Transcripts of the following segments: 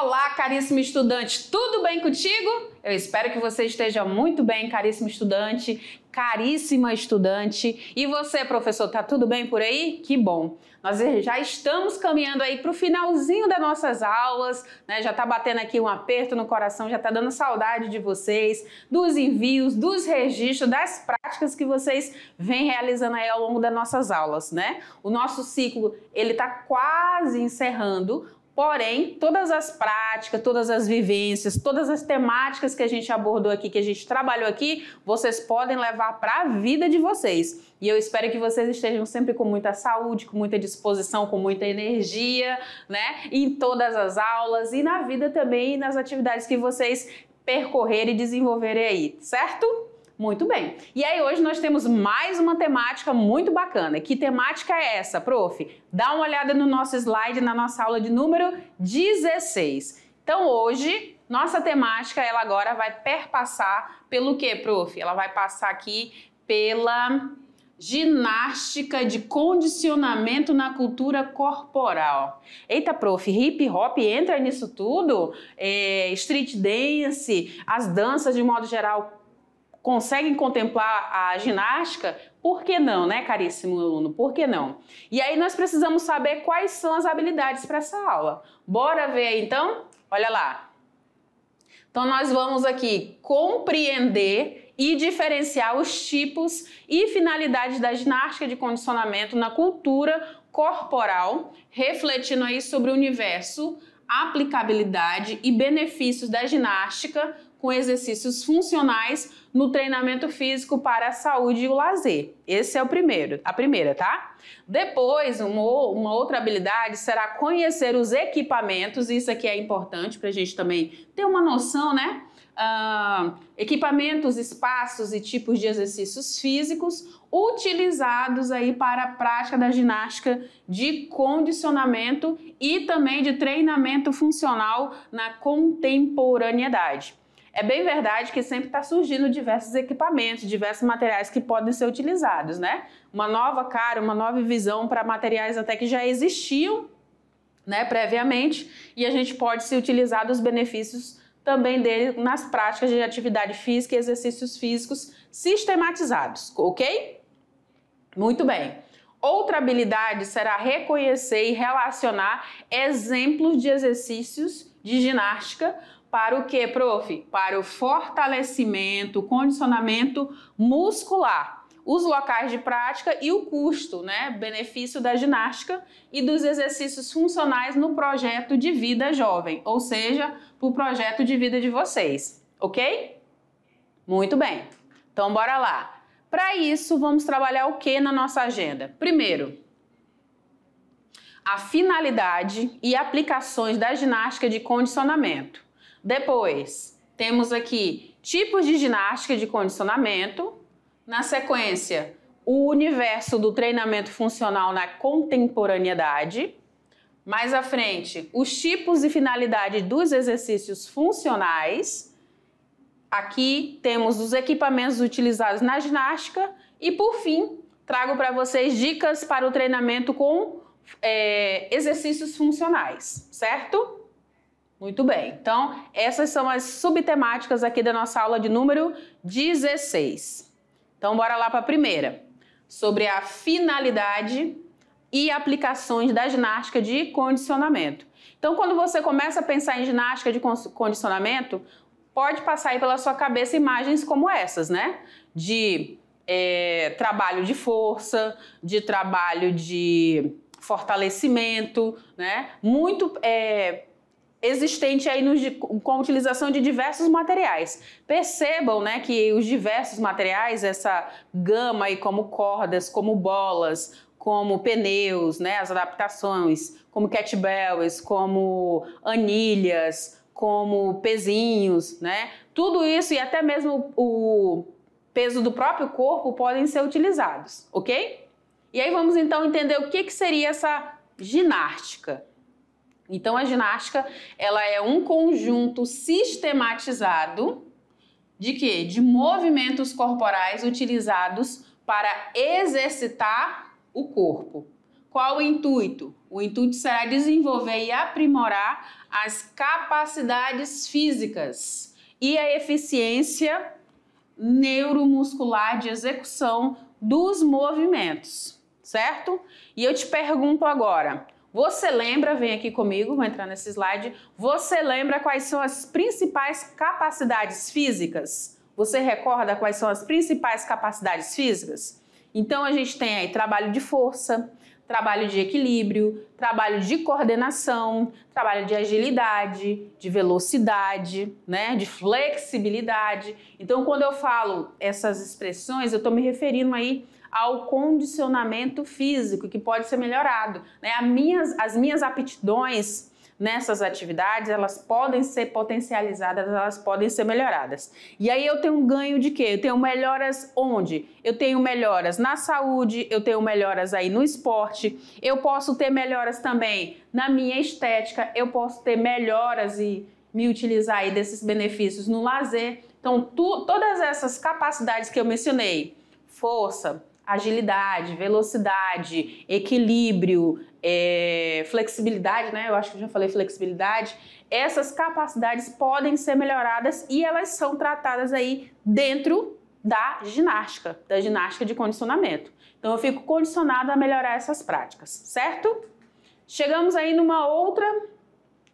Olá, caríssimo estudante, tudo bem contigo? Eu espero que você esteja muito bem, caríssimo estudante, caríssima estudante. E você, professor, tá tudo bem por aí? Que bom! Nós já estamos caminhando aí para o finalzinho das nossas aulas, né? Já tá batendo aqui um aperto no coração, já tá dando saudade de vocês, dos envios, dos registros, das práticas que vocês vêm realizando aí ao longo das nossas aulas, né? O nosso ciclo, ele tá quase encerrando. Porém, todas as práticas, todas as vivências, todas as temáticas que a gente abordou aqui, que a gente trabalhou aqui, vocês podem levar para a vida de vocês. E eu espero que vocês estejam sempre com muita saúde, com muita disposição, com muita energia, né? Em todas as aulas e na vida também, nas atividades que vocês percorrerem e desenvolverem aí, certo? Muito bem. E aí hoje nós temos mais uma temática muito bacana. Que temática é essa, prof? Dá uma olhada no nosso slide, na nossa aula de número 16. Então hoje, nossa temática, ela agora vai perpassar pelo quê, prof? Ela vai passar aqui pela ginástica de condicionamento na cultura corporal. Eita, prof, hip hop entra nisso tudo? Street dance, as danças de modo geral conseguem contemplar a ginástica? Por que não, né, caríssimo aluno? Por que não? E aí nós precisamos saber quais são as habilidades para essa aula. Bora ver aí, então? Olha lá. Então nós vamos aqui compreender e diferenciar os tipos e finalidades da ginástica de condicionamento na cultura corporal, refletindo aí sobre o universo, aplicabilidade e benefícios da ginástica com exercícios funcionais no treinamento físico para a saúde e o lazer. Esse é a primeira, tá? Depois, uma outra habilidade será conhecer os equipamentos, isso aqui é importante para a gente também ter uma noção, né? Equipamentos, espaços e tipos de exercícios físicos utilizados aí para a prática da ginástica de condicionamento e também de treinamento funcional na contemporaneidade. É bem verdade que sempre está surgindo diversos equipamentos, diversos materiais que podem ser utilizados, né? Uma nova cara, uma nova visão para materiais até que já existiam, né, previamente, e a gente pode se utilizar dos benefícios também dele nas práticas de atividade física e exercícios físicos sistematizados, ok? Muito bem. Outra habilidade será reconhecer e relacionar exemplos de exercícios de ginástica para o que, prof? Para o fortalecimento, condicionamento muscular, os locais de prática e o custo, né? Benefício da ginástica e dos exercícios funcionais no projeto de vida jovem, ou seja, para o projeto de vida de vocês, ok? Muito bem, então bora lá. Para isso, vamos trabalhar o que na nossa agenda? Primeiro, a finalidade e aplicações da ginástica de condicionamento. Depois, temos aqui tipos de ginástica de condicionamento. Na sequência, o universo do treinamento funcional na contemporaneidade. Mais à frente, os tipos e finalidade dos exercícios funcionais. Aqui temos os equipamentos utilizados na ginástica. E, por fim, trago para vocês dicas para o treinamento com exercícios funcionais, certo? Muito bem, então essas são as subtemáticas aqui da nossa aula de número 16. Então bora lá para a primeira, sobre a finalidade e aplicações da ginástica de condicionamento. Então quando você começa a pensar em ginástica de condicionamento, pode passar aí pela sua cabeça imagens como essas, né? De trabalho de força, de trabalho de fortalecimento, né? Muito existente aí com a utilização de diversos materiais. Percebam, né, que os diversos materiais, essa gama aí como cordas, como bolas, como pneus, né, as adaptações, como kettlebells, como anilhas, como pezinhos, né, tudo isso e até mesmo o peso do próprio corpo podem ser utilizados, ok? E aí vamos então entender o que seria essa ginástica. Então a ginástica, ela é um conjunto sistematizado de quê? De movimentos corporais utilizados para exercitar o corpo. Qual o intuito? O intuito será desenvolver e aprimorar as capacidades físicas e a eficiência neuromuscular de execução dos movimentos, certo? E eu te pergunto agora, você lembra, vem aqui comigo, vou entrar nesse slide, você lembra quais são as principais capacidades físicas? Você recorda quais são as principais capacidades físicas? Então a gente tem aí trabalho de força, trabalho de equilíbrio, trabalho de coordenação, trabalho de agilidade, de velocidade, né, de flexibilidade. Então, quando eu falo essas expressões, eu estou me referindo aí ao condicionamento físico, que pode ser melhorado, né? As minhas aptidões nessas atividades, elas podem ser potencializadas, elas podem ser melhoradas. E aí eu tenho um ganho de quê? Eu tenho melhoras onde? Eu tenho melhoras na saúde, eu tenho melhoras aí no esporte, eu posso ter melhoras também na minha estética, eu posso ter melhoras e me utilizar aí desses benefícios no lazer. Então, todas essas capacidades que eu mencionei, força, agilidade, velocidade, equilíbrio, flexibilidade, né? Eu acho que eu já falei flexibilidade. Essas capacidades podem ser melhoradas e elas são tratadas aí dentro da ginástica de condicionamento. Então eu fico condicionada a melhorar essas práticas, certo? Chegamos aí numa outra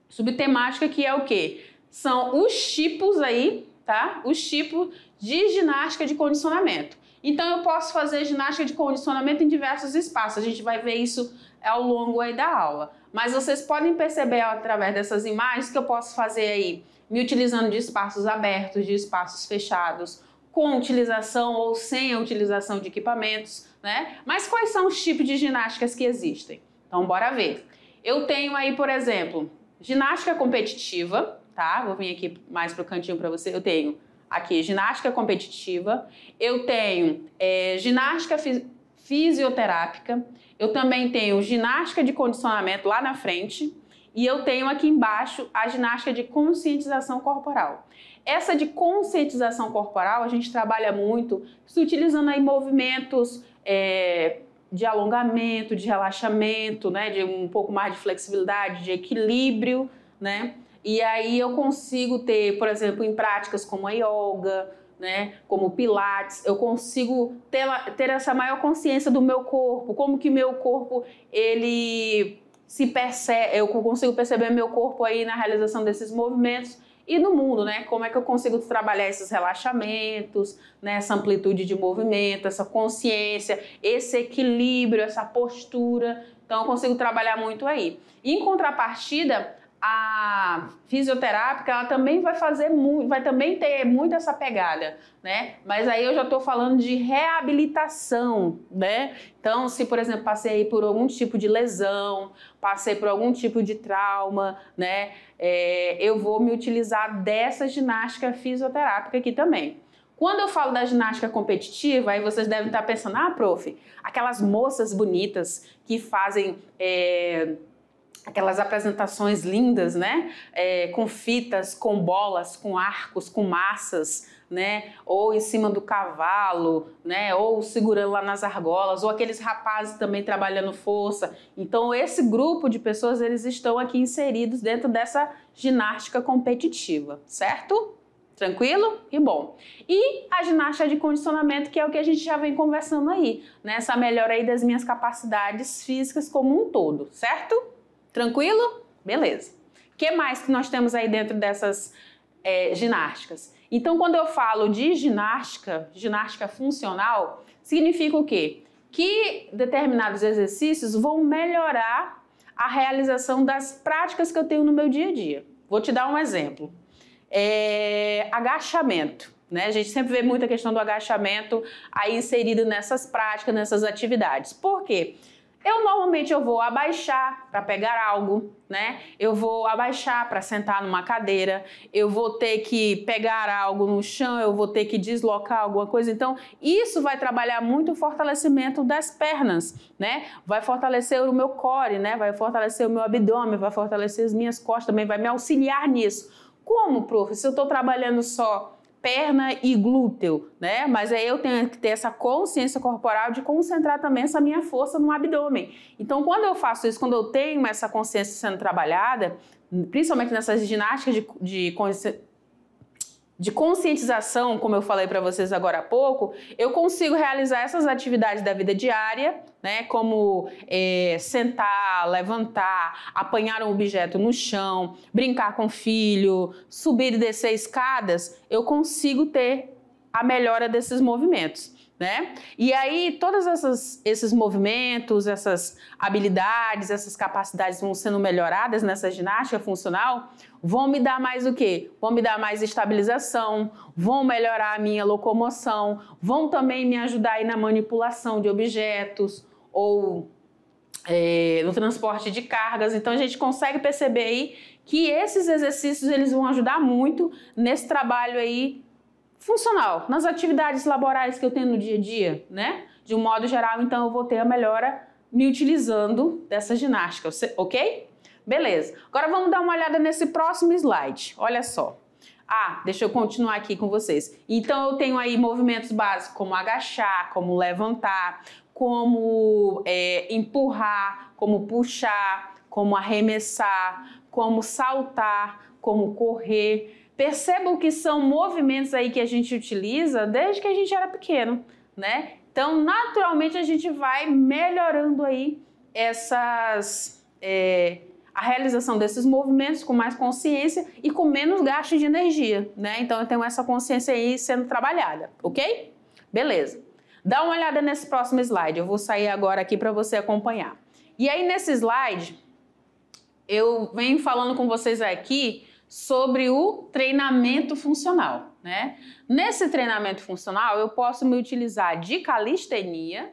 subtemática que é o quê? São os tipos aí, tá? Os tipos de ginástica de condicionamento. Então eu posso fazer ginástica de condicionamento em diversos espaços, a gente vai ver isso ao longo aí da aula. Mas vocês podem perceber através dessas imagens que eu posso fazer aí, me utilizando de espaços abertos, de espaços fechados, com utilização ou sem a utilização de equipamentos, né? Mas quais são os tipos de ginásticas que existem? Então bora ver. Eu tenho aí, por exemplo, ginástica competitiva, tá? Vou vir aqui mais pro cantinho para você. Eu tenho aqui ginástica competitiva, eu tenho ginástica fisioterápica, eu também tenho ginástica de condicionamento lá na frente e eu tenho aqui embaixo a ginástica de conscientização corporal. Essa de conscientização corporal a gente trabalha muito se utilizando aí movimentos de alongamento, de relaxamento, né, de um pouco mais de flexibilidade, de equilíbrio, né? E aí eu consigo ter, por exemplo, em práticas como a yoga, né, como pilates, eu consigo ter essa maior consciência do meu corpo, como que meu corpo, ele se percebe, eu consigo perceber meu corpo aí na realização desses movimentos e no mundo, né, como é que eu consigo trabalhar esses relaxamentos, né, essa amplitude de movimento, essa consciência, esse equilíbrio, essa postura, então eu consigo trabalhar muito aí. Em contrapartida, a fisioterápica, ela também vai também ter muito essa pegada, né? Mas aí eu já estou falando de reabilitação, né? Então, se, por exemplo, passei por algum tipo de lesão, passei por algum tipo de trauma, né? Eu vou me utilizar dessa ginástica fisioterápica aqui também. Quando eu falo da ginástica competitiva, aí vocês devem estar pensando, prof, aquelas moças bonitas que fazem aquelas apresentações lindas, né? Com fitas, com bolas, com arcos, com massas, né? Ou em cima do cavalo, né? Ou segurando lá nas argolas, ou aqueles rapazes também trabalhando força. Então, esse grupo de pessoas, eles estão aqui inseridos dentro dessa ginástica competitiva, certo? Tranquilo? E bom. E a ginástica de condicionamento, que é o que a gente já vem conversando aí, né? Essa melhora aí das minhas capacidades físicas como um todo, certo? Tranquilo? Beleza. O que mais que nós temos aí dentro dessas ginásticas? Então, quando eu falo de ginástica funcional, significa o quê? Que determinados exercícios vão melhorar a realização das práticas que eu tenho no meu dia a dia. Vou te dar um exemplo. Agachamento, né? A gente sempre vê muita questão do agachamento aí inserido nessas práticas, nessas atividades. Por quê? Normalmente eu vou abaixar para pegar algo, né? Eu vou abaixar para sentar numa cadeira, eu vou ter que pegar algo no chão, eu vou ter que deslocar alguma coisa. Então, isso vai trabalhar muito o fortalecimento das pernas, né? Vai fortalecer o meu core, né? Vai fortalecer o meu abdômen, vai fortalecer as minhas costas também, vai me auxiliar nisso. Como, prof? Se eu estou trabalhando só perna e glúteo, né? Mas aí eu tenho que ter essa consciência corporal de concentrar também essa minha força no abdômen. Então, quando eu faço isso, quando eu tenho essa consciência sendo trabalhada, principalmente nessas ginásticas de conscientização, como eu falei para vocês agora há pouco, eu consigo realizar essas atividades da vida diária, né, como sentar, levantar, apanhar um objeto no chão, brincar com o filho, subir e descer escadas, eu consigo ter a melhora desses movimentos. Né? E aí todos esses movimentos, essas habilidades, essas capacidades vão sendo melhoradas nessa ginástica funcional, vão me dar mais o quê? Vão me dar mais estabilização, vão melhorar a minha locomoção, vão também me ajudar aí na manipulação de objetos ou no transporte de cargas. Então a gente consegue perceber aí que esses exercícios eles vão ajudar muito nesse trabalho aí funcional, nas atividades laborais que eu tenho no dia a dia, né? De um modo geral, então eu vou ter a melhora me utilizando dessa ginástica, ok? Beleza. Agora vamos dar uma olhada nesse próximo slide. Olha só. Deixa eu continuar aqui com vocês. Então eu tenho aí movimentos básicos como agachar, como levantar, como empurrar, como puxar, como arremessar, como saltar, como correr. Percebam que são movimentos aí que a gente utiliza desde que a gente era pequeno, né? Então, naturalmente, a gente vai melhorando aí a realização desses movimentos com mais consciência e com menos gasto de energia, né? Então, eu tenho essa consciência aí sendo trabalhada, ok? Beleza. Dá uma olhada nesse próximo slide. Eu vou sair agora aqui para você acompanhar. E aí, nesse slide, eu venho falando com vocês aqui sobre o treinamento funcional, né? Nesse treinamento funcional, eu posso me utilizar de calistenia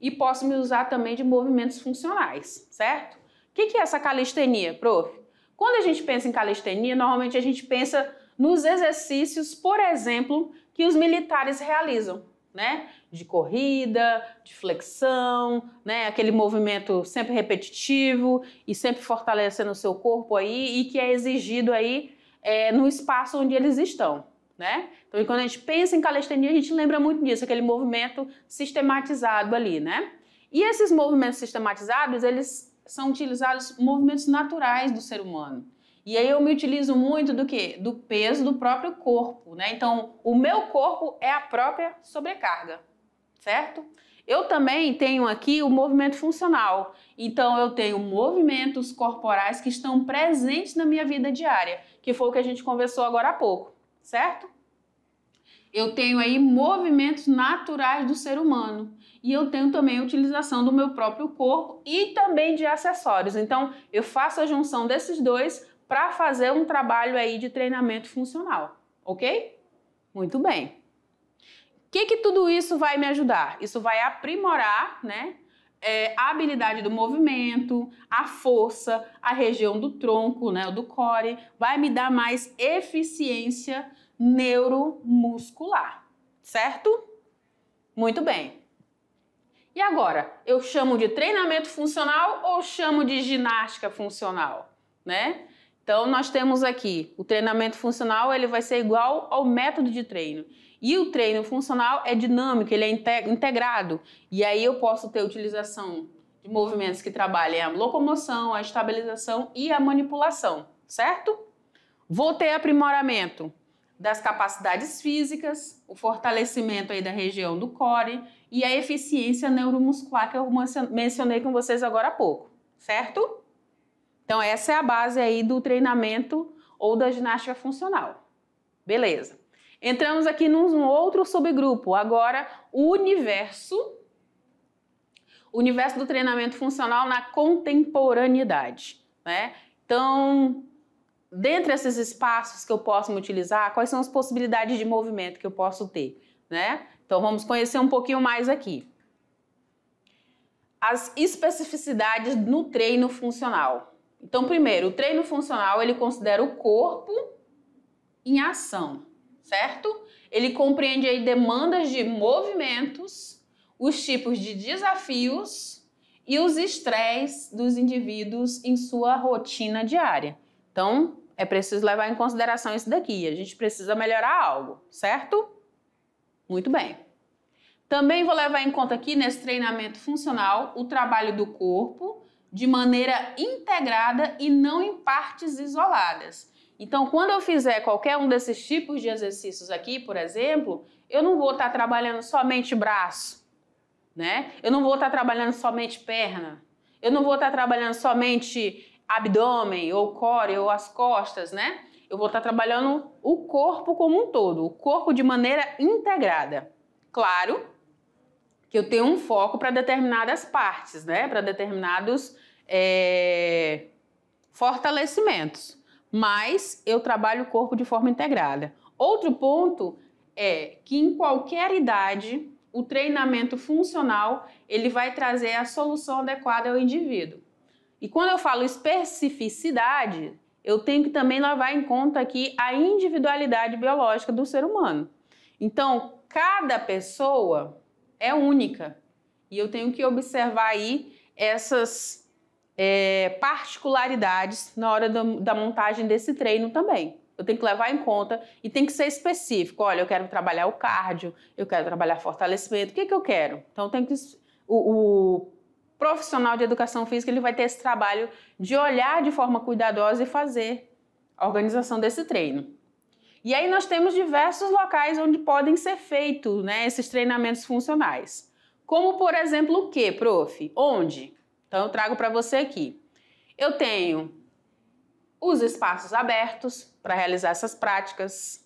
e posso me usar também de movimentos funcionais, certo? O que é essa calistenia, prof? Quando a gente pensa em calistenia, normalmente a gente pensa nos exercícios, por exemplo, que os militares realizam, né? De corrida, de flexão, né? Aquele movimento sempre repetitivo e sempre fortalecendo o seu corpo aí e que é exigido aí no espaço onde eles estão, né? Então, quando a gente pensa em calistenia, a gente lembra muito disso, aquele movimento sistematizado ali, né? E esses movimentos sistematizados, eles são utilizados movimentos naturais do ser humano. E aí eu me utilizo muito do quê? Do peso do próprio corpo, né? Então, o meu corpo é a própria sobrecarga, certo? Eu também tenho aqui o movimento funcional. Então, eu tenho movimentos corporais que estão presentes na minha vida diária, que foi o que a gente conversou agora há pouco, certo? Eu tenho aí movimentos naturais do ser humano. E eu tenho também a utilização do meu próprio corpo e também de acessórios. Então, eu faço a junção desses dois para fazer um trabalho aí de treinamento funcional, ok? Muito bem. O que tudo isso vai me ajudar? Isso vai aprimorar, né, a habilidade do movimento, a força, a região do tronco, né, do core, vai me dar mais eficiência neuromuscular, certo? Muito bem. E agora, eu chamo de treinamento funcional ou chamo de ginástica funcional, né? Então, nós temos aqui o treinamento funcional, ele vai ser igual ao método de treino. E o treino funcional é dinâmico, ele é integrado. E aí eu posso ter utilização de movimentos que trabalhem a locomoção, a estabilização e a manipulação, certo? Vou ter aprimoramento das capacidades físicas, o fortalecimento aí da região do core e a eficiência neuromuscular que eu mencionei com vocês agora há pouco, certo? Então, essa é a base aí do treinamento ou da ginástica funcional. Beleza. Entramos aqui num outro subgrupo. Agora, o universo do treinamento funcional na contemporaneidade, né? Então, dentre esses espaços que eu posso me utilizar, quais são as possibilidades de movimento que eu posso ter, né? Então, vamos conhecer um pouquinho mais aqui. As especificidades no treino funcional. Então, primeiro, o treino funcional, ele considera o corpo em ação, certo? Ele compreende aí demandas de movimentos, os tipos de desafios e os estresses dos indivíduos em sua rotina diária. Então, é preciso levar em consideração isso daqui. A gente precisa melhorar algo, certo? Muito bem. Também vou levar em conta aqui nesse treinamento funcional o trabalho do corpo de maneira integrada e não em partes isoladas. Então, quando eu fizer qualquer um desses tipos de exercícios aqui, por exemplo, eu não vou estar trabalhando somente braço, né? Eu não vou estar trabalhando somente perna. Eu não vou estar trabalhando somente abdômen ou core ou as costas, né? Eu vou estar trabalhando o corpo como um todo, o corpo de maneira integrada. Claro que eu tenho um foco para determinadas partes, né? Para determinados fortalecimentos, mas eu trabalho o corpo de forma integrada. Outro ponto é que em qualquer idade o treinamento funcional ele vai trazer a solução adequada ao indivíduo. E quando eu falo especificidade, eu tenho que também levar em conta aqui a individualidade biológica do ser humano. Então, cada pessoa é única e eu tenho que observar aí essas particularidades na hora da montagem desse treino também. Eu tenho que levar em conta e tem que ser específico. Olha, eu quero trabalhar o cardio, eu quero trabalhar fortalecimento, o que que eu quero? Então, o profissional de educação física ele vai ter esse trabalho de olhar de forma cuidadosa e fazer a organização desse treino. E aí nós temos diversos locais onde podem ser feitos, né, esses treinamentos funcionais. Como, por exemplo, o quê, prof? Onde? Então, eu trago para você aqui. Eu tenho os espaços abertos para realizar essas práticas.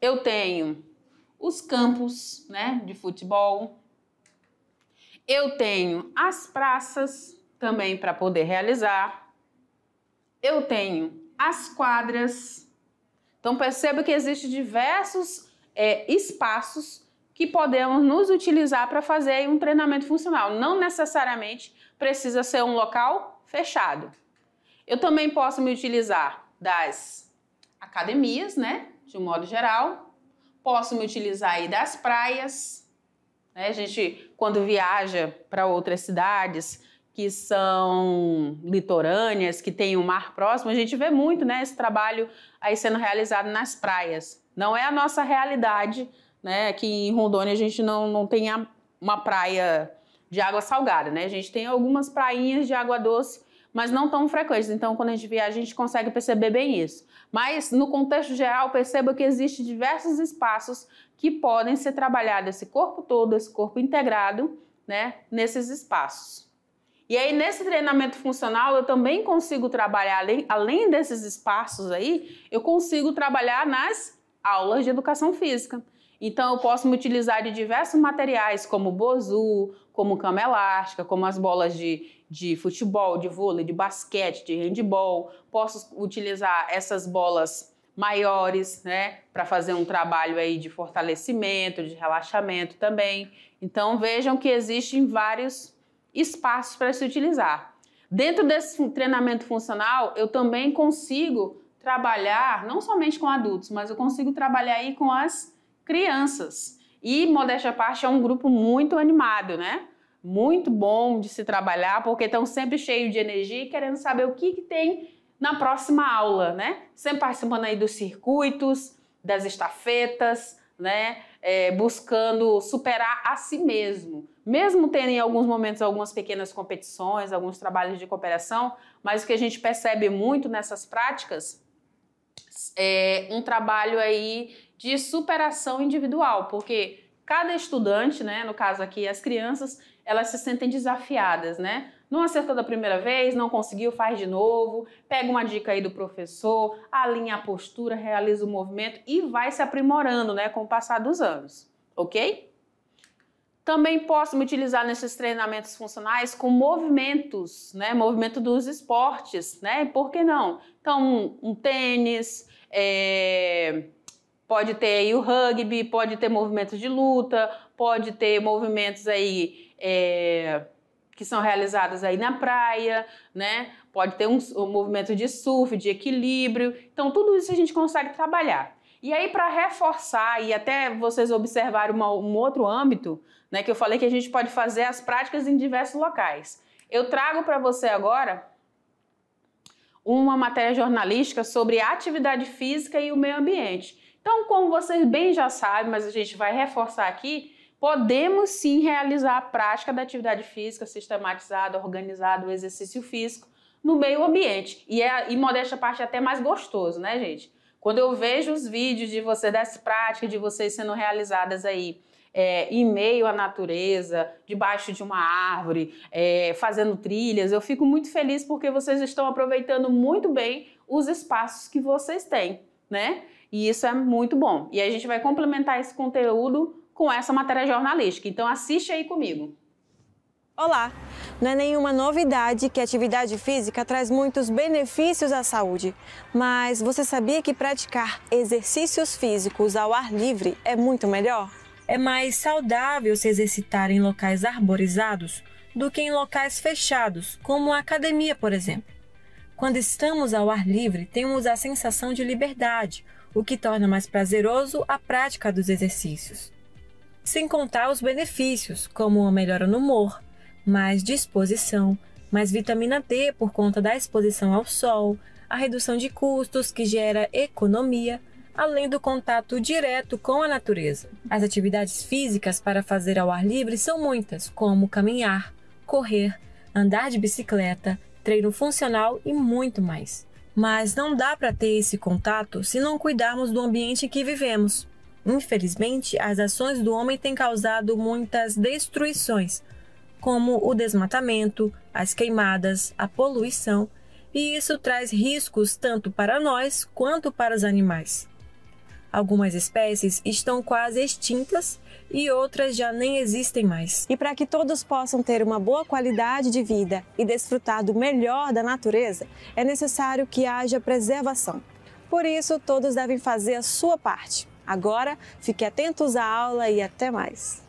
Eu tenho os campos, né, de futebol. Eu tenho as praças também para poder realizar. Eu tenho as quadras. Então, perceba que existem diversos espaços que podemos nos utilizar para fazer um treinamento funcional. Não necessariamente precisa ser um local fechado. Eu também posso me utilizar das academias, né, de um modo geral. Posso me utilizar aí das praias. Né? A gente, quando viaja para outras cidades que são litorâneas, que tem o mar próximo, a gente vê muito, né, esse trabalho aí sendo realizado nas praias. Não é a nossa realidade, né? Aqui em Rondônia a gente não tem uma praia de água salgada, né? A gente tem algumas prainhas de água doce, mas não tão frequentes. Então, quando a gente viaja, a gente consegue perceber bem isso. Mas, no contexto geral, perceba que existem diversos espaços que podem ser trabalhados, esse corpo todo, esse corpo integrado, né, nesses espaços. E aí, nesse treinamento funcional, eu também consigo trabalhar, além desses espaços aí, eu consigo trabalhar nas aulas de educação física. Então, eu posso me utilizar de diversos materiais, como bozu, como cama elástica, como as bolas de futebol, de vôlei, de basquete, de handebol. Posso utilizar essas bolas maiores, né, para fazer um trabalho aí de fortalecimento, de relaxamento também. Então, vejam que existem vários espaços para se utilizar. Dentro desse treinamento funcional, eu também consigo trabalhar, não somente com adultos, mas eu consigo trabalhar aí com as crianças. E, modéstia à parte, é um grupo muito animado, né? Muito bom de se trabalhar, porque estão sempre cheios de energia e querendo saber o que tem na próxima aula, né? Sempre participando aí dos circuitos, das estafetas, né? Buscando superar a si mesmo. Mesmo tendo em alguns momentos algumas pequenas competições, alguns trabalhos de cooperação, mas o que a gente percebe muito nessas práticas é um trabalho aí de superação individual, porque cada estudante, né, no caso aqui as crianças, elas se sentem desafiadas, né? Não acertou da primeira vez, não conseguiu, faz de novo, pega uma dica aí do professor, alinha a postura, realiza o movimento e vai se aprimorando, né, com o passar dos anos, ok? Também posso me utilizar nesses treinamentos funcionais com movimentos, né, movimento dos esportes, né, por que não? Então, um tênis, pode ter aí o rugby, pode ter movimentos de luta, pode ter movimentos aí que são realizados aí na praia, né? Pode ter um movimento de surf, de equilíbrio. Então, tudo isso a gente consegue trabalhar. E aí, para reforçar e até vocês observarem um outro âmbito, né, que eu falei que a gente pode fazer as práticas em diversos locais. Eu trago para você agora uma matéria jornalística sobre atividade física e o meio ambiente. Então, como vocês bem já sabem, mas a gente vai reforçar aqui, podemos sim realizar a prática da atividade física sistematizada, organizada, o exercício físico no meio ambiente. E modéstia à parte, é até mais gostoso, né, gente? Quando eu vejo os vídeos de você, dessa prática, de vocês sendo realizadas aí em meio à natureza, debaixo de uma árvore, fazendo trilhas, eu fico muito feliz porque vocês estão aproveitando muito bem os espaços que vocês têm, né? E isso é muito bom. E a gente vai complementar esse conteúdo com essa matéria jornalística. Então assiste aí comigo. Olá! Não é nenhuma novidade que a atividade física traz muitos benefícios à saúde, mas você sabia que praticar exercícios físicos ao ar livre é muito melhor? É mais saudável se exercitar em locais arborizados do que em locais fechados, como a academia, por exemplo. Quando estamos ao ar livre, temos a sensação de liberdade, o que torna mais prazeroso a prática dos exercícios. Sem contar os benefícios, como a melhora no humor, mais disposição, mais vitamina D por conta da exposição ao sol, a redução de custos que gera economia, além do contato direto com a natureza. As atividades físicas para fazer ao ar livre são muitas, como caminhar, correr, andar de bicicleta, treino funcional e muito mais. Mas não dá para ter esse contato se não cuidarmos do ambiente em que vivemos. Infelizmente, as ações do homem têm causado muitas destruições, como o desmatamento, as queimadas, a poluição, e isso traz riscos tanto para nós quanto para os animais. Algumas espécies estão quase extintas e outras já nem existem mais. E para que todos possam ter uma boa qualidade de vida e desfrutar do melhor da natureza, é necessário que haja preservação. Por isso, todos devem fazer a sua parte. Agora, fiquem atentos à aula e até mais.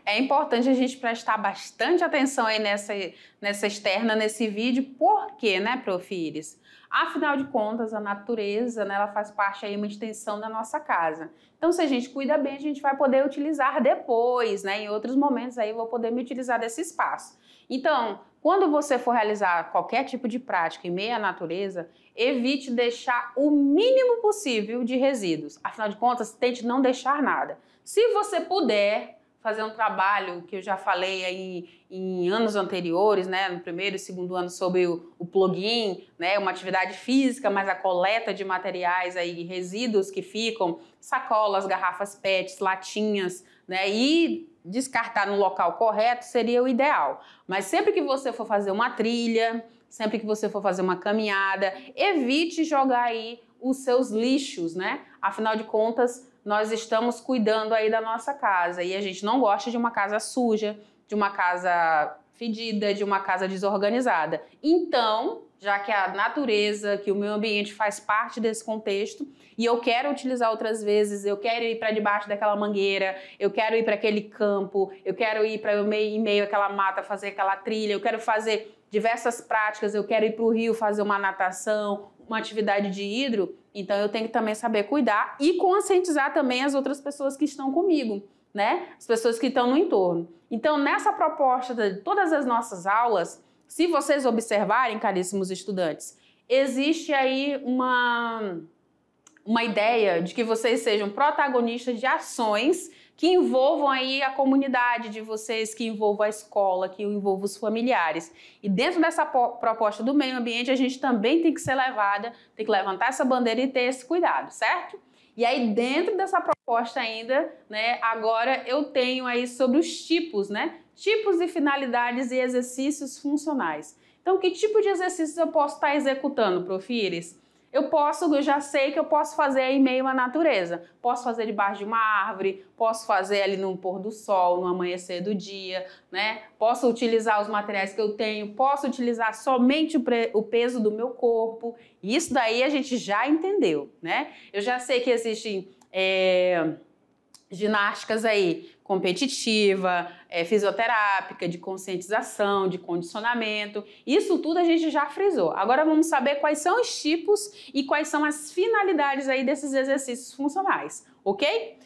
É importante a gente prestar bastante atenção aí nessa externa, nesse vídeo. Por quê, né, Prof. Iris? Afinal de contas, a natureza, né, ela faz parte aí uma extensão da nossa casa. Então, se a gente cuida bem, a gente vai poder utilizar depois, né? Em outros momentos aí eu vou poder me utilizar desse espaço. Então, quando você for realizar qualquer tipo de prática em meio à natureza, evite deixar o mínimo possível de resíduos. Afinal de contas, tente não deixar nada. Se você puder fazer um trabalho que eu já falei aí em anos anteriores, né, no primeiro e segundo ano, sobre o plugin, né, uma atividade física, mas a coleta de materiais aí, resíduos que ficam, sacolas, garrafas PETs, latinhas, né, e descartar no local correto seria o ideal. Mas sempre que você for fazer uma trilha, sempre que você for fazer uma caminhada, evite jogar aí os seus lixos, né? Afinal de contas, nós estamos cuidando aí da nossa casa e a gente não gosta de uma casa suja, de uma casa fedida, de uma casa desorganizada. Então, já que a natureza, que o meio ambiente faz parte desse contexto e eu quero utilizar outras vezes, eu quero ir para debaixo daquela mangueira, eu quero ir para aquele campo, eu quero ir para em meio àquela mata fazer aquela trilha, eu quero fazer diversas práticas, eu quero ir para o rio fazer uma natação, uma atividade de hidro, então eu tenho que também saber cuidar e conscientizar também as outras pessoas que estão comigo, né? As pessoas que estão no entorno. Então, nessa proposta de todas as nossas aulas, se vocês observarem, caríssimos estudantes, existe aí uma ideia de que vocês sejam protagonistas de ações que envolvam aí a comunidade de vocês, que envolvam a escola, que envolvam os familiares. E dentro dessa proposta do meio ambiente, a gente também tem que ser levada, tem que levantar essa bandeira e ter esse cuidado, certo? E aí, dentro dessa proposta ainda, né, agora eu tenho aí sobre os tipos, né? Tipos e finalidades e exercícios funcionais. Então, que tipo de exercícios eu posso estar executando, Prof. Iris? Eu já sei que eu posso fazer em meio à natureza. Posso fazer debaixo de uma árvore, posso fazer ali no pôr do sol, no amanhecer do dia, né? Posso utilizar os materiais que eu tenho, posso utilizar somente o peso do meu corpo. Isso daí a gente já entendeu, né? Eu já sei que existem ginásticas aí competitiva, fisioterápica, de conscientização, de condicionamento. Isso tudo a gente já frisou. Agora vamos saber quais são os tipos e quais são as finalidades aí desses exercícios funcionais, ok?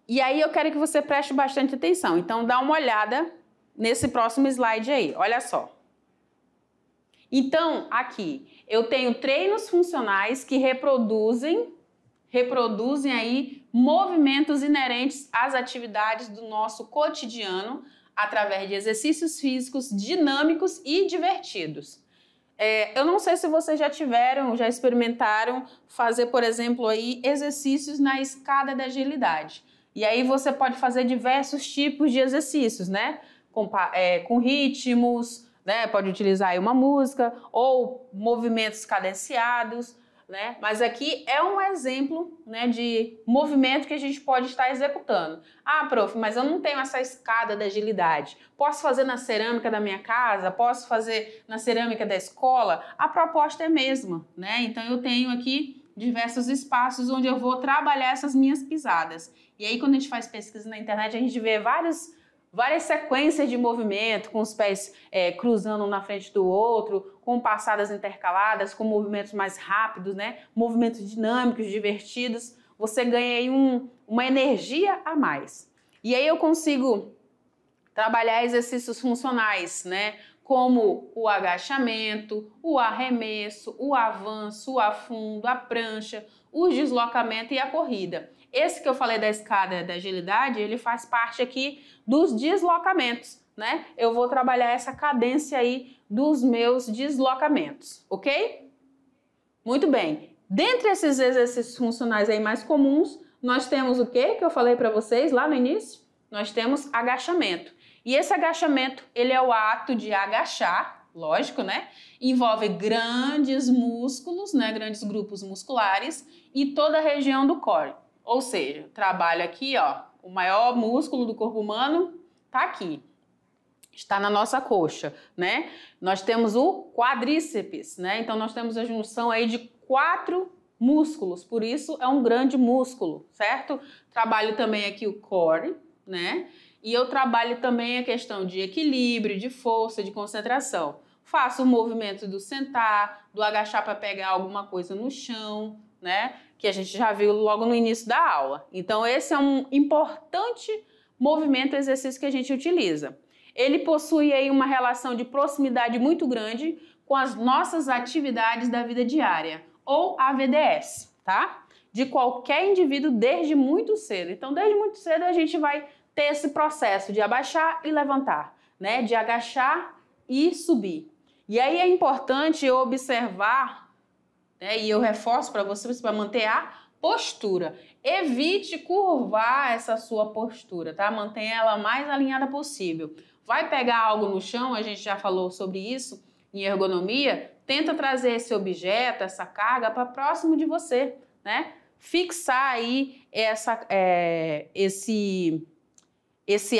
E aí eu quero que você preste bastante atenção. Então dá uma olhada nesse próximo slide aí, olha só. Então, aqui, eu tenho treinos funcionais que reproduzem aí movimentos inerentes às atividades do nosso cotidiano através de exercícios físicos dinâmicos e divertidos. Eu não sei se vocês já experimentaram fazer, por exemplo, aí exercícios na escada da agilidade. E aí você pode fazer diversos tipos de exercícios, né? Com ritmos, né? Pode utilizar aí uma música ou movimentos cadenciados, né? Mas aqui é um exemplo, né, de movimento que a gente pode estar executando. Ah, prof, mas eu não tenho essa escada da agilidade. Posso fazer na cerâmica da minha casa? Posso fazer na cerâmica da escola? A proposta é a mesma, né? Então eu tenho aqui diversos espaços onde eu vou trabalhar essas minhas pisadas. E aí quando a gente faz pesquisa na internet, a gente vê várias sequências de movimento, com os pés cruzando um na frente do outro, com passadas intercaladas, com movimentos mais rápidos, né? Movimentos dinâmicos, divertidos. Você ganha aí uma energia a mais. E aí eu consigo trabalhar exercícios funcionais, né? Como o agachamento, o arremesso, o avanço, o afundo, a prancha, o deslocamento e a corrida. Esse que eu falei da escada da agilidade, ele faz parte aqui dos deslocamentos, né? Eu vou trabalhar essa cadência aí dos meus deslocamentos, ok? Muito bem. Dentre esses exercícios funcionais aí mais comuns, nós temos o que eu falei para vocês lá no início? Nós temos agachamento. E esse agachamento, ele é o ato de agachar, lógico, né? Envolve grandes músculos, né? Grandes grupos musculares e toda a região do core. Ou seja, trabalho aqui, ó, o maior músculo do corpo humano tá aqui, está na nossa coxa, né? Nós temos o quadríceps, né? Então nós temos a junção aí de 4 músculos, por isso é um grande músculo, certo? Trabalho também aqui o core, né? E eu trabalho também a questão de equilíbrio, de força, de concentração. Faço o movimento do sentar, do agachar para pegar alguma coisa no chão, né? Que a gente já viu logo no início da aula. Então esse é um importante movimento, exercício que a gente utiliza. Ele possui aí uma relação de proximidade muito grande com as nossas atividades da vida diária, ou AVDS, tá? De qualquer indivíduo desde muito cedo. Então desde muito cedo a gente vai ter esse processo de abaixar e levantar, né? De agachar e subir. E aí é importante observar, né, e eu reforço para vocês para manter a postura. Evite curvar essa sua postura, tá? Mantenha ela mais alinhada possível. Vai pegar algo no chão, a gente já falou sobre isso em ergonomia, tenta trazer esse objeto, essa carga para próximo de você, né? Fixar aí esse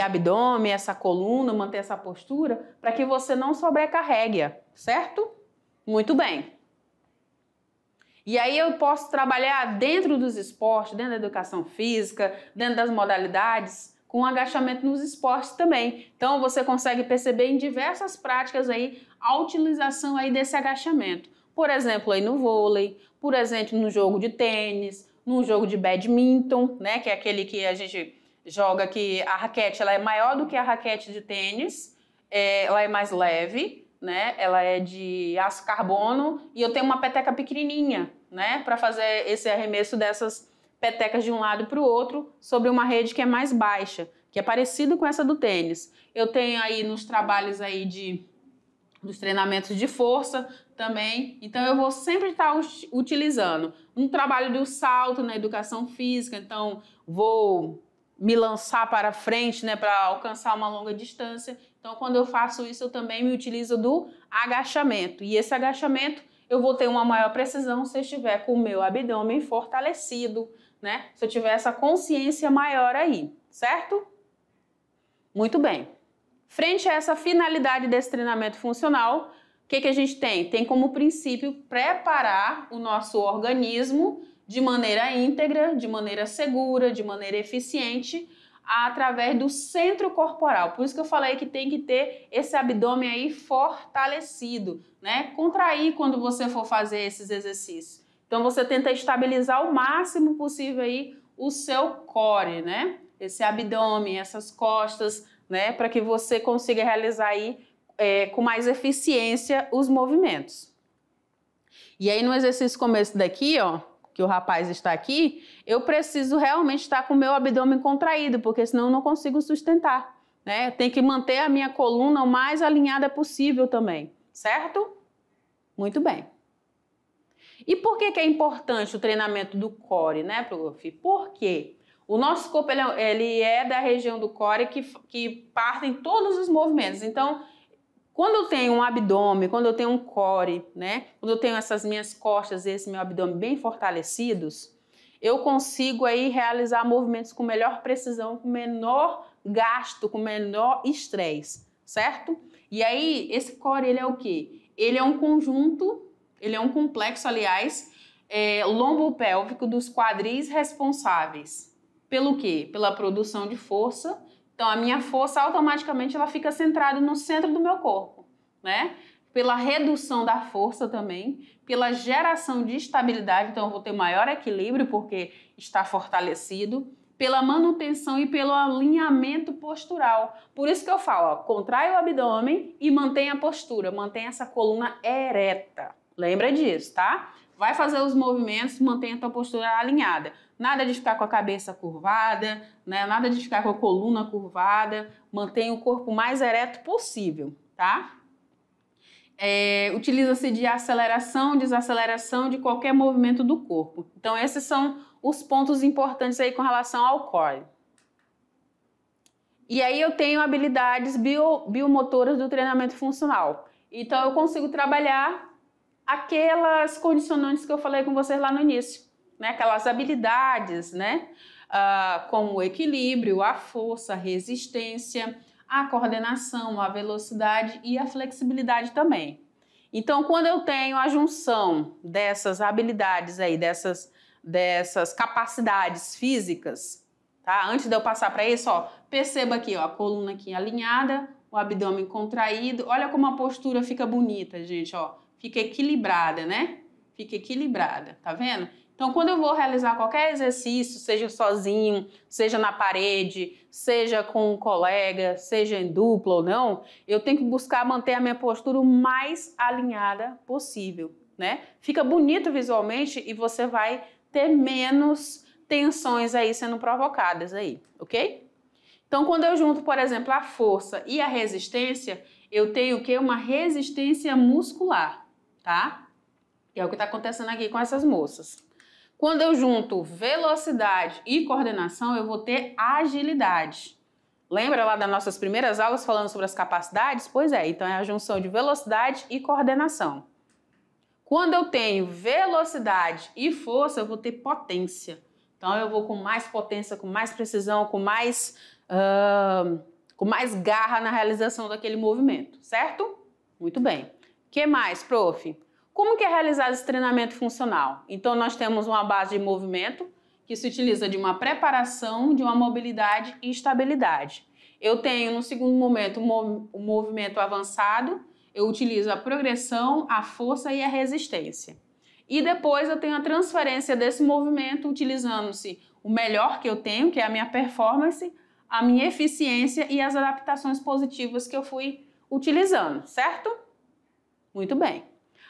abdômen, essa coluna, manter essa postura para que você não sobrecarregue, certo? Muito bem. E aí eu posso trabalhar dentro dos esportes, dentro da educação física, dentro das modalidades, com agachamento nos esportes também. Então você consegue perceber em diversas práticas aí a utilização aí desse agachamento. Por exemplo, aí no vôlei, por exemplo, no jogo de tênis, no jogo de badminton, né, que é aquele que a gente joga que a raquete ela é maior do que a raquete de tênis, ela é mais leve, né? Ela é de aço carbono e eu tenho uma peteca pequenininha, né? Para fazer esse arremesso dessas petecas de um lado para o outro sobre uma rede que é mais baixa, que é parecido com essa do tênis. Eu tenho aí nos trabalhos aí dos treinamentos de força também, então eu vou sempre estar utilizando um trabalho do salto na educação física, então vou me lançar para frente, né, para alcançar uma longa distância. Então, quando eu faço isso, eu também me utilizo do agachamento. E esse agachamento, eu vou ter uma maior precisão se eu estiver com o meu abdômen fortalecido, né? Se eu tiver essa consciência maior aí, certo? Muito bem. Frente a essa finalidade desse treinamento funcional, o que a gente tem? Tem como princípio preparar o nosso organismo de maneira íntegra, de maneira segura, de maneira eficiente, através do centro corporal. Por isso que eu falei que tem que ter esse abdômen aí fortalecido, né? Contrair quando você for fazer esses exercícios. Então você tenta estabilizar o máximo possível aí o seu core, né? Esse abdômen, essas costas, né? Para que você consiga realizar aí com mais eficiência os movimentos. E aí no exercício como esse daqui, ó, que o rapaz está aqui, eu preciso realmente estar com o meu abdômen contraído, porque senão eu não consigo sustentar, né? Eu tenho que manter a minha coluna o mais alinhada possível também, certo? Muito bem. E por que é importante o treinamento do core, né, prof? Porque o nosso corpo ele é da região do core que partem todos os movimentos. Então, quando eu tenho um abdômen, quando eu tenho um core, né, quando eu tenho essas minhas costas e esse meu abdômen bem fortalecidos, eu consigo aí realizar movimentos com melhor precisão, com menor gasto, com menor estresse, certo? E aí, esse core, ele é o quê? Ele é um conjunto, ele é um complexo, aliás, lombopélvico dos quadris responsáveis pelo quê? Pela produção de força. Então, a minha força automaticamente ela fica centrada no centro do meu corpo, né? Pela redução da força também, pela geração de estabilidade, então eu vou ter maior equilíbrio porque está fortalecido, pela manutenção e pelo alinhamento postural. Por isso que eu falo, ó, contrai o abdômen e mantém a postura, mantém essa coluna ereta. Lembra disso, tá? Vai fazer os movimentos, mantém a tua postura alinhada. Nada de ficar com a cabeça curvada, né? Nada de ficar com a coluna curvada. Mantenha o corpo mais ereto possível, tá? Utiliza-se de aceleração, desaceleração de qualquer movimento do corpo. Então, esses são os pontos importantes aí com relação ao core. E aí eu tenho habilidades biomotoras do treinamento funcional. Então, eu consigo trabalhar aquelas condicionantes que eu falei com vocês lá no início, né? Aquelas habilidades, né? Como o equilíbrio, a força, a resistência, a coordenação, a velocidade e a flexibilidade também. Então, quando eu tenho a junção dessas habilidades aí, dessas capacidades físicas, tá? Antes de eu passar para isso, ó, perceba aqui, ó, a coluna aqui alinhada, o abdômen contraído. Olha como a postura fica bonita, gente, ó. Fica equilibrada, né? Fica equilibrada, tá vendo? Então, quando eu vou realizar qualquer exercício, seja sozinho, seja na parede, seja com um colega, seja em dupla ou não, eu tenho que buscar manter a minha postura o mais alinhada possível, né? Fica bonito visualmente e você vai ter menos tensões aí sendo provocadas aí, ok? Então, quando eu junto, por exemplo, a força e a resistência, eu tenho o quê? Uma resistência muscular, tá? Que é o que está acontecendo aqui com essas moças. Quando eu junto velocidade e coordenação, eu vou ter agilidade. Lembra lá das nossas primeiras aulas falando sobre as capacidades? Pois é, então é a junção de velocidade e coordenação. Quando eu tenho velocidade e força, eu vou ter potência. Então eu vou com mais potência, com mais precisão, com mais garra na realização daquele movimento, certo? Muito bem. O que mais, prof? Como que é realizado esse treinamento funcional? Então, nós temos uma base de movimento que se utiliza de uma preparação, de uma mobilidade e estabilidade. Eu tenho, no segundo momento, um movimento avançado, eu utilizo a progressão, a força e a resistência. E depois eu tenho a transferência desse movimento utilizando-se o melhor que eu tenho, que é a minha performance, a minha eficiência e as adaptações positivas que eu fui utilizando, certo? Muito bem.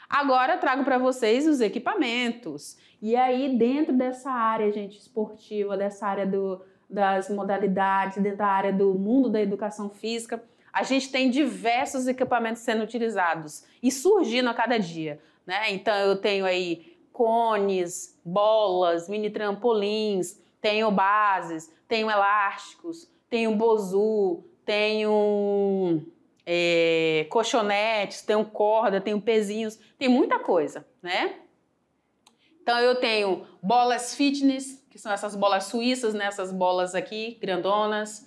Agora eu trago para vocês os equipamentos. E aí, dentro dessa área, gente, esportiva, dessa área das modalidades, dentro da área do mundo da educação física, a gente tem diversos equipamentos sendo utilizados e surgindo a cada dia, né? Então, eu tenho aí cones, bolas, mini trampolins, tenho bases, tenho elásticos, tenho bozu, tenho colchonetes, tenho corda, tenho pezinhos, tem muita coisa, né? Então eu tenho bolas fitness, que são essas bolas suíças, né? Essas bolas aqui, grandonas.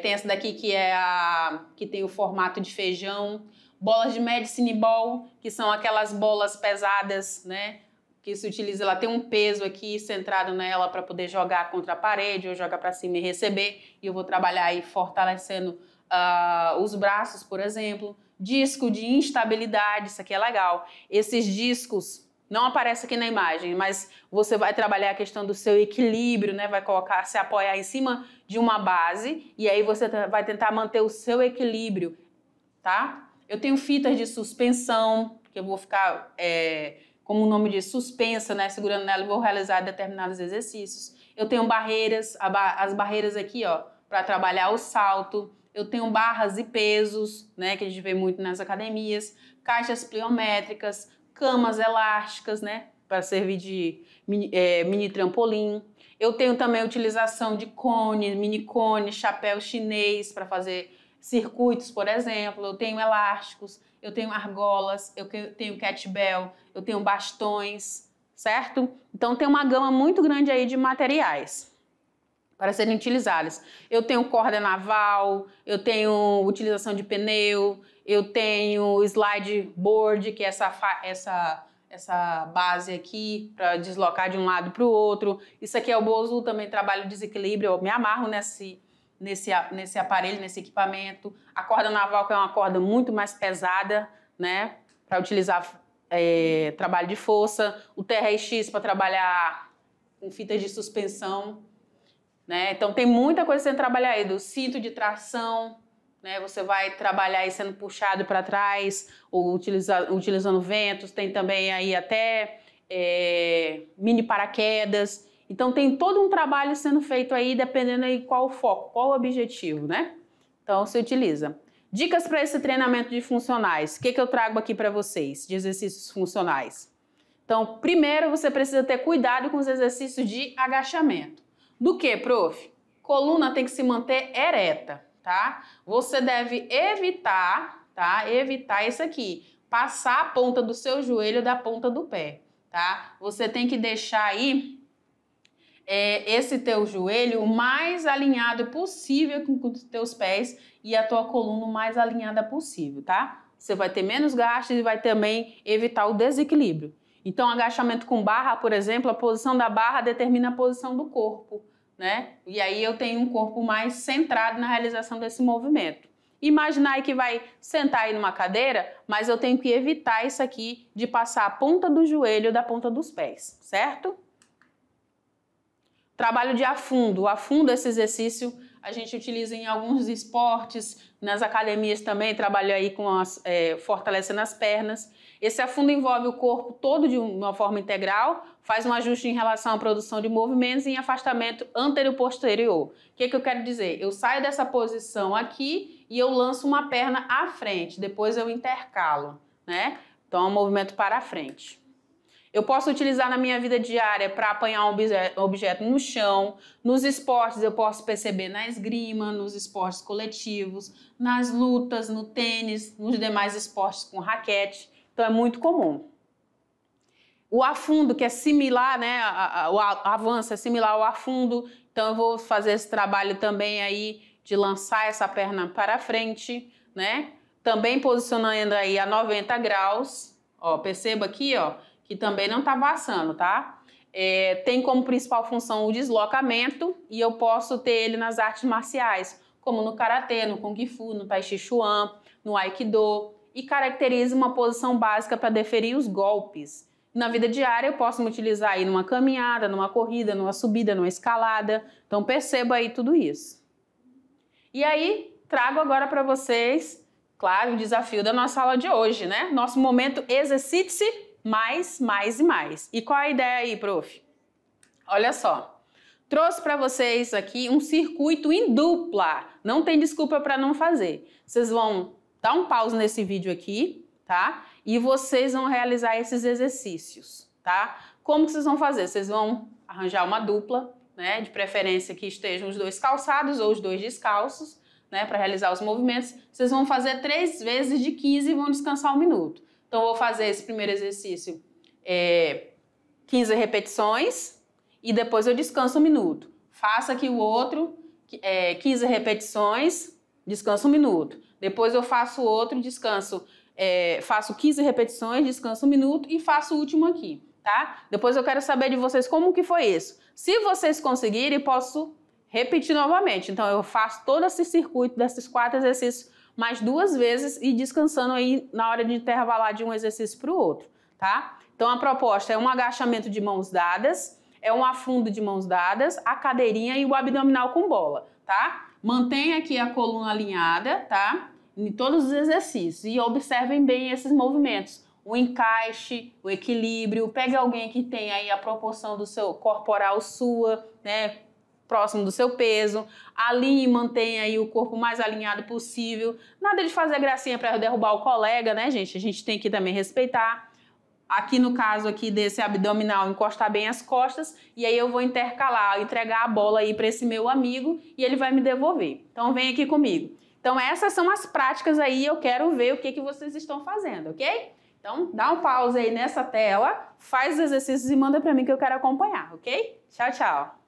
Tem essa daqui que tem o formato de feijão. Bolas de medicine ball, que são aquelas bolas pesadas, né? Que se utiliza, ela tem um peso aqui centrado nela para poder jogar contra a parede ou jogar para cima e receber. E eu vou trabalhar aí fortalecendo os braços, por exemplo. Disco de instabilidade, isso aqui é legal. Esses discos não aparecem aqui na imagem, mas você vai trabalhar a questão do seu equilíbrio, né? Vai se apoiar em cima de uma base e aí você vai tentar manter o seu equilíbrio, tá? Eu tenho fitas de suspensão, que eu vou ficar, como o nome diz, suspensa, né? Segurando nela e vou realizar determinados exercícios. Eu tenho barreiras, as barreiras aqui, ó, para trabalhar o salto. Eu tenho barras e pesos, né? Que a gente vê muito nas academias. Caixas pliométricas, camas elásticas, né? Para servir de mini trampolim. Eu tenho também a utilização de cone, mini cone, chapéu chinês para fazer circuitos, por exemplo. Eu tenho elásticos, eu tenho argolas, eu tenho kettlebell, eu tenho bastões, certo? Então tem uma gama muito grande aí de materiais para serem utilizados. Eu tenho corda naval, eu tenho utilização de pneu, eu tenho slide board, que é essa base aqui para deslocar de um lado para o outro. Isso aqui é o Bosu, também trabalho desequilíbrio, eu me amarro nesse aparelho, nesse equipamento. A corda naval, que é uma corda muito mais pesada, né, para utilizar trabalho de força. O TRX para trabalhar com fitas de suspensão, né? Então tem muita coisa sendo trabalhada aí, do cinto de tração, né? Você vai trabalhar aí sendo puxado para trás ou utilizando ventos. Tem também aí até mini paraquedas. Então tem todo um trabalho sendo feito aí, dependendo aí qual o foco, qual o objetivo, né? Então você utiliza. Dicas para esse treinamento de funcionais. O que eu trago aqui para vocês de exercícios funcionais? Então, primeiro você precisa ter cuidado com os exercícios de agachamento. Do que, prof? Coluna tem que se manter ereta, tá? Você deve evitar, tá? Evitar isso aqui, passar a ponta do seu joelho da ponta do pé, tá? Você tem que deixar aí esse teu joelho o mais alinhado possível com os teus pés e a tua coluna o mais alinhada possível, tá? Você vai ter menos gastos e vai também evitar o desequilíbrio. Então, agachamento com barra, por exemplo, a posição da barra determina a posição do corpo, né? E aí eu tenho um corpo mais centrado na realização desse movimento. Imaginar aí que vai sentar aí numa cadeira, mas eu tenho que evitar isso aqui de passar a ponta do joelho da ponta dos pés, certo? Trabalho de afundo. O afundo, esse exercício, a gente utiliza em alguns esportes, nas academias também, trabalho aí com fortalecendo as pernas. Esse afundo envolve o corpo todo de uma forma integral, faz um ajuste em relação à produção de movimentos e em afastamento anterior-posterior. O que eu quero dizer? Eu saio dessa posição aqui e eu lanço uma perna à frente, depois eu intercalo, né? Então é um movimento para a frente. Eu posso utilizar na minha vida diária para apanhar um objeto no chão. Nos esportes eu posso perceber na esgrima, nos esportes coletivos, nas lutas, no tênis, nos demais esportes com raquete. Então é muito comum. O afundo, que é similar, né? O avanço é similar ao afundo. Então eu vou fazer esse trabalho também aí de lançar essa perna para frente, né? Também posicionando aí a 90 graus. Ó, perceba aqui, ó, que também não tá passando, tá? Tem como principal função o deslocamento e eu posso ter ele nas artes marciais, como no Karatê, no Kung Fu, no Tai Chi Chuan, no Aikido, e caracteriza uma posição básica para deferir os golpes. Na vida diária eu posso me utilizar aí numa caminhada, numa corrida, numa subida, numa escalada. Então perceba aí tudo isso. E aí trago agora para vocês, claro, o desafio da nossa aula de hoje, né? Nosso momento exercite-se mais, mais e mais. E qual a ideia aí, prof? Olha só, trouxe para vocês aqui um circuito em dupla. Não tem desculpa para não fazer. Vocês vão dar um pause nesse vídeo aqui, tá? E vocês vão realizar esses exercícios, tá? Como que vocês vão fazer? Vocês vão arranjar uma dupla, né? De preferência que estejam os dois calçados ou os dois descalços, né? Para realizar os movimentos. Vocês vão fazer 3 vezes de 15 e vão descansar 1 minuto. Então, eu vou fazer esse primeiro exercício 15 repetições e depois eu descanso 1 minuto. Faça aqui o outro, 15 repetições, descanso 1 minuto. Depois eu faço o outro, descanso, faço 15 repetições, descanso 1 minuto e faço o último aqui, tá? Depois eu quero saber de vocês como que foi isso. Se vocês conseguirem, posso repetir novamente. Então, eu faço todo esse circuito desses 4 exercícios mais 2 vezes e descansando aí na hora de intervalar de um exercício para o outro, tá? Então a proposta é um agachamento de mãos dadas, é um afundo de mãos dadas, a cadeirinha e o abdominal com bola, tá? Mantenha aqui a coluna alinhada, tá? em todos os exercícios e observem bem esses movimentos. O encaixe, o equilíbrio, pegue alguém que tem aí a proporção do seu corporal sua, né, próximo do seu peso, alinhe e mantenha aí o corpo mais alinhado possível. Nada de fazer gracinha para derrubar o colega, né, gente? A gente tem que também respeitar. Aqui no caso aqui desse abdominal, encostar bem as costas e aí eu vou intercalar, entregar a bola aí para esse meu amigo e ele vai me devolver. Então vem aqui comigo. Então essas são as práticas aí, eu quero ver o que vocês estão fazendo, ok? Então dá um pause aí nessa tela, faz os exercícios e manda para mim que eu quero acompanhar, ok? Tchau, tchau!